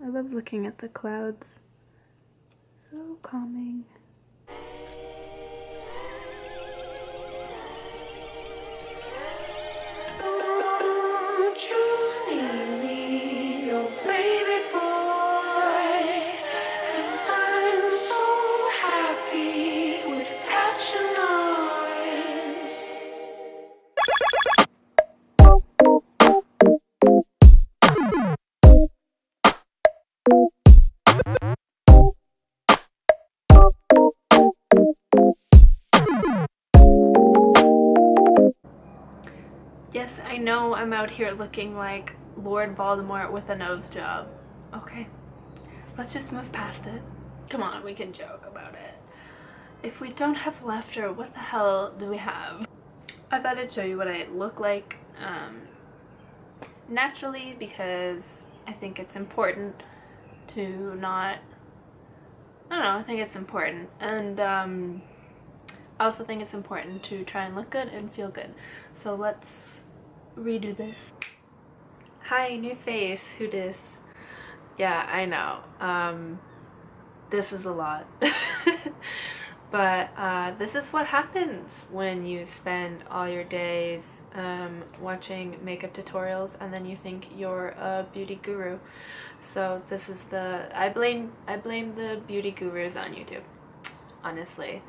I love looking at the clouds. So calming. Yes, I know I'm out here looking like Lord Voldemort with a nose job. Okay, let's just move past it. Come on, we can joke about it. If we don't have laughter, what the hell do we have? I thought I'd show you what I look like naturally, because I think it's important to not, I don't know, I think it's important. And I also think it's important to try and look good and feel good. So let's redo this. Hi, new face, who dis? Yeah, I know. This is a lot. But this is what happens when you spend all your days watching makeup tutorials and then you think you're a beauty guru. So this is I blame the beauty gurus on YouTube, honestly.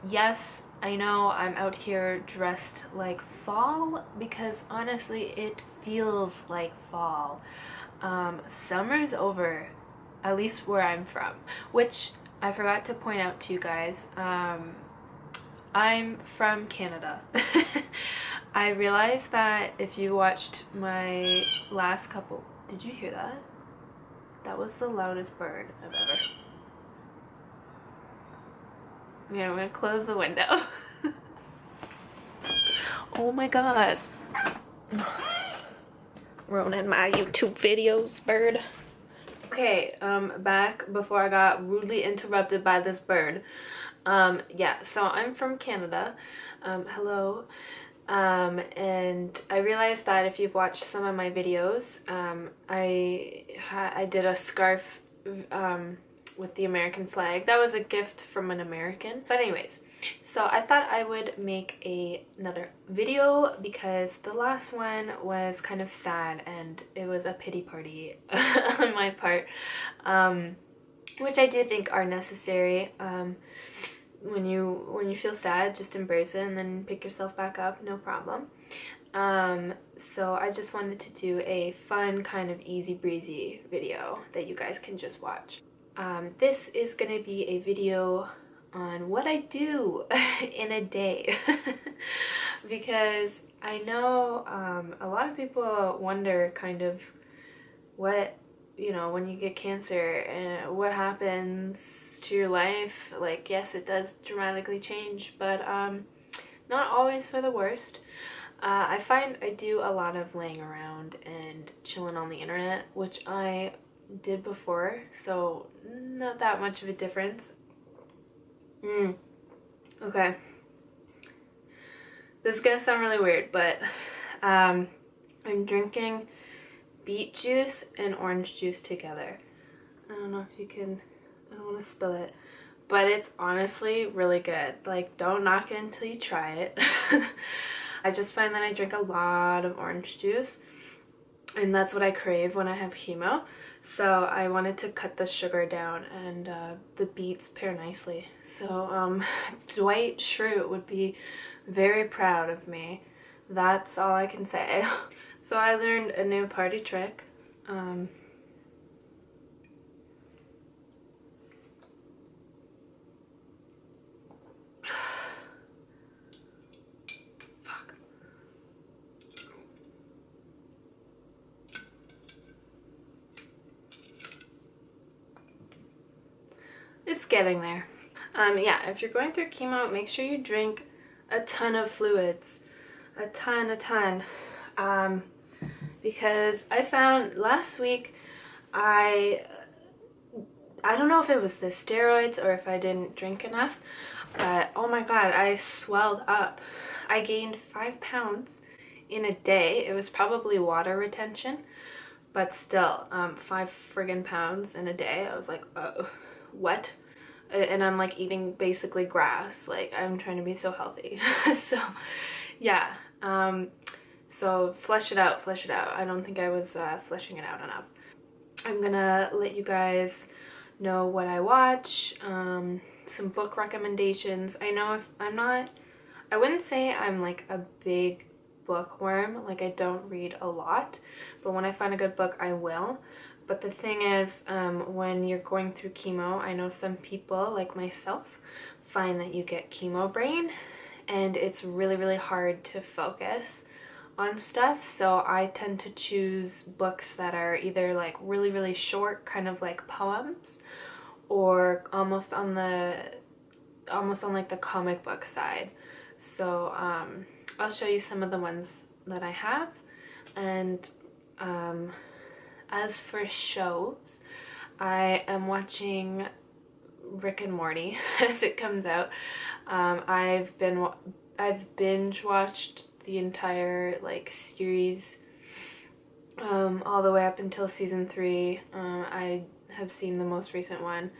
Yes, I know I'm out here dressed like fall because honestly it feels like fall. Summer's over, at least where I'm from, which I forgot to point out to you guys. I'm from Canada. I realized that if you watched my last couple, did you hear that? That was the loudest bird I've ever. Yeah, I'm gonna close the window. Oh my god. Ruining my YouTube videos, bird. Okay, back before I got rudely interrupted by this bird. Yeah, so I'm from Canada. Hello. And I realized that if you've watched some of my videos, I did a scarf with the American flag. That was a gift from an American. But anyways, so I thought I would make another video because the last one was kind of sad and it was a pity party on my part, which I do think are necessary. When you feel sad, just embrace it and then pick yourself back up, no problem. So I just wanted to do a fun, kind of easy breezy video that you guys can just watch. This is gonna be a video on what I do in a day because I know a lot of people wonder kind of what, you know, when you get cancer and what happens to your life. Like, yes, it does dramatically change, but not always for the worst. I find I do a lot of laying around and chilling on the internet, which I did before, so not that much of a difference. Okay. This is gonna sound really weird, but I'm drinking beet juice and orange juice together. I don't know if you can, I don't want to spill it, but it's honestly really good. Like, don't knock it until you try it. I just find that I drink a lot of orange juice and that's what I crave when I have chemo. So I wanted to cut the sugar down, and the beets pair nicely. So Dwight Schrute would be very proud of me. That's all I can say. So I learned a new party trick. It's getting there. Yeah, if you're going through chemo, make sure you drink a ton of fluids. A ton. Because I found last week, I don't know if it was the steroids or if I didn't drink enough, but oh my god, I swelled up. I gained 5 pounds in a day. It was probably water retention, but still, 5 friggin' pounds in a day. I was like, what? And I'm like eating basically grass. Like, I'm trying to be so healthy. So yeah, so flesh it out, flesh it out. I don't think I was fleshing it out enough. I'm gonna let you guys know what I watch, some book recommendations. I know if I'm not, I wouldn't say I'm like a big bookworm, like I don't read a lot, but when I find a good book I will. But the thing is, when you're going through chemo, I know some people like myself find that you get chemo brain, and it's really, really hard to focus on stuff. So I tend to choose books that are either like really, really short, kind of like poems, or almost on like the comic book side. So I'll show you some of the ones that I have. And as for shows, I am watching Rick and Morty as it comes out. I've binge watched the entire like series all the way up until season 3. I have seen the most recent one.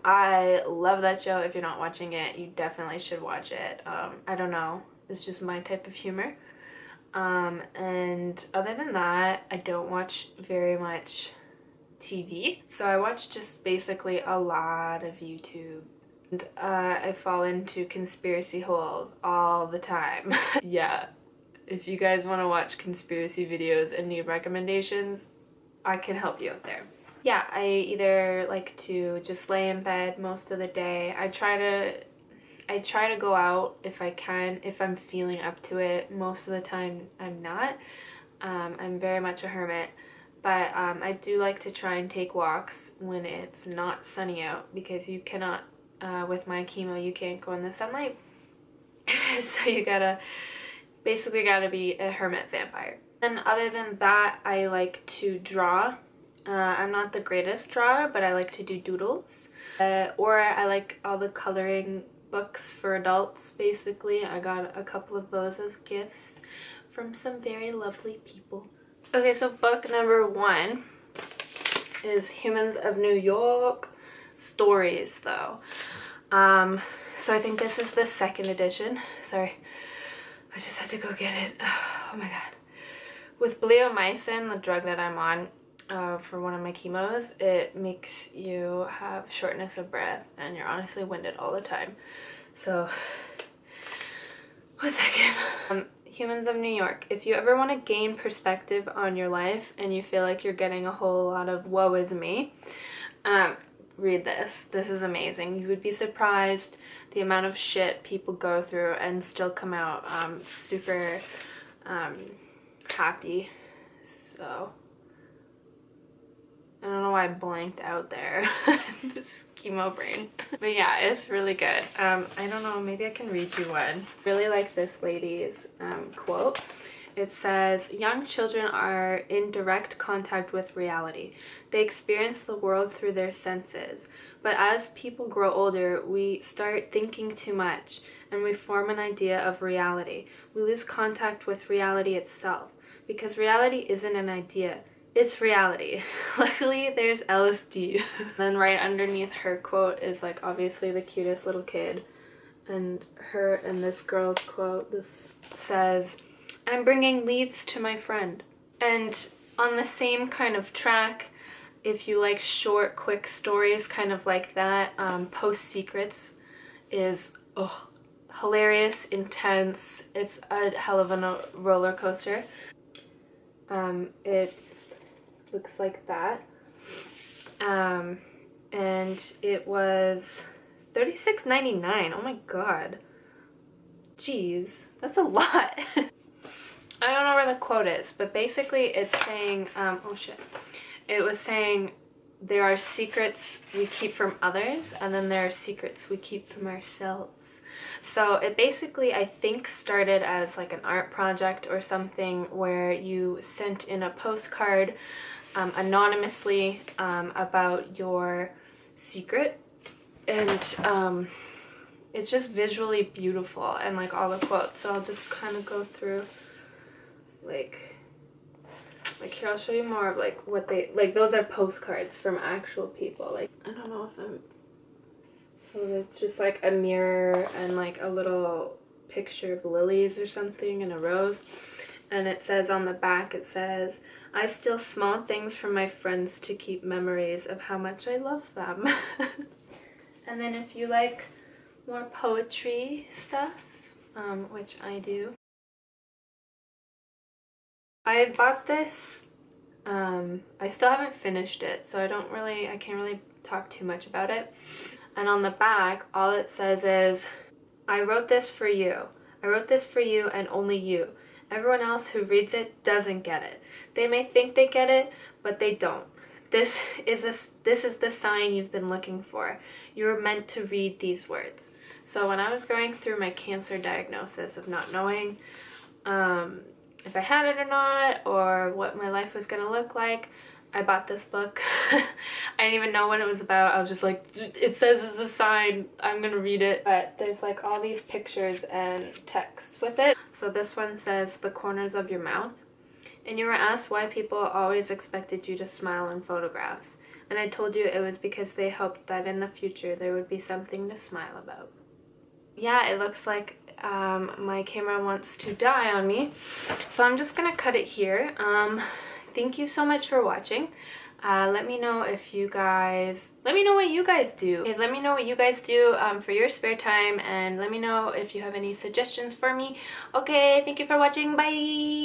I love that show. If you're not watching it, you definitely should watch it. I don't know, it's just my type of humor. And other than that, I don't watch very much TV. So I watch just basically a lot of YouTube. And I fall into conspiracy holes all the time. Yeah, if you guys want to watch conspiracy videos and need recommendations, I can help you out there. Yeah, I either like to just lay in bed most of the day. I try to go out if I can, if I'm feeling up to it. Most of the time I'm not. I'm very much a hermit, but I do like to try and take walks when it's not sunny out, because you cannot, with my chemo, you can't go in the sunlight. So you basically gotta be a hermit vampire. And other than that, I like to draw. I'm not the greatest drawer, but I like to do doodles. Or I like all the coloring books for adults, basically. I got a couple of those as gifts from some very lovely people. Okay, so book number 1 is Humans of New York. Stories, though. So I think this is the 2nd edition. Sorry, I just had to go get it. Oh my god. With bleomycin, the drug that I'm on, for one of my chemos, it makes you have shortness of breath and you're honestly winded all the time. So, 1 second. Humans of New York. If you ever want to gain perspective on your life and you feel like you're getting a whole lot of woe is me, read this. This is amazing. You would be surprised the amount of shit people go through and still come out super happy. So I don't know why I blanked out there. This chemo brain. But yeah, it's really good. I don't know, maybe I can read you one. Really like this lady's quote. It says, "Young children are in direct contact with reality. They experience the world through their senses. But as people grow older, we start thinking too much and we form an idea of reality. We lose contact with reality itself, because reality isn't an idea. It's reality. Luckily, there's LSD." Then right underneath her quote is like obviously the cutest little kid. And her and this girl's quote, this says, "I'm bringing leaves to my friend." And on the same kind of track, if you like short, quick stories kind of like that, Post Secrets is hilarious, intense. It's a hell of a roller coaster. It looks like that. And it was $36.99. Oh my god. Jeez, that's a lot. I don't know where the quote is, but basically it's saying, it was saying there are secrets we keep from others, and then there are secrets we keep from ourselves. So it basically, I think, started as like an art project or something where you sent in a postcard anonymously about your secret, and it's just visually beautiful, and like all the quotes. So I'll just kind of go through like Like here, I'll show you more of like what they, like those are postcards from actual people. Like, I don't know if I'm, so it's just like a mirror and like a little picture of lilies or something and a rose. And it says on the back, it says, I steal small things from my friends to keep memories of how much I love them. And then if you like more poetry stuff, which I do, I bought this. I still haven't finished it, so I can't really talk too much about it. And on the back, all it says is, I wrote this for you. I wrote this for you and only you. Everyone else who reads it doesn't get it. They may think they get it, but they don't. This is the sign you've been looking for. You were meant to read these words. So when I was going through my cancer diagnosis of not knowing if I had it or not, or what my life was gonna look like, I bought this book. I didn't even know what it was about. I was just like, it says it's a sign, I'm gonna read it. But there's like all these pictures and text with it. So this one says, the corners of your mouth. And you were asked why people always expected you to smile in photographs. And I told you it was because they hoped that in the future there would be something to smile about. Yeah, it looks like my camera wants to die on me. So I'm just gonna cut it here. Thank you so much for watching. Let me know if you guys, let me know what you guys do. Okay, let me know what you guys do for your spare time, and let me know if you have any suggestions for me. Okay, thank you for watching. Bye!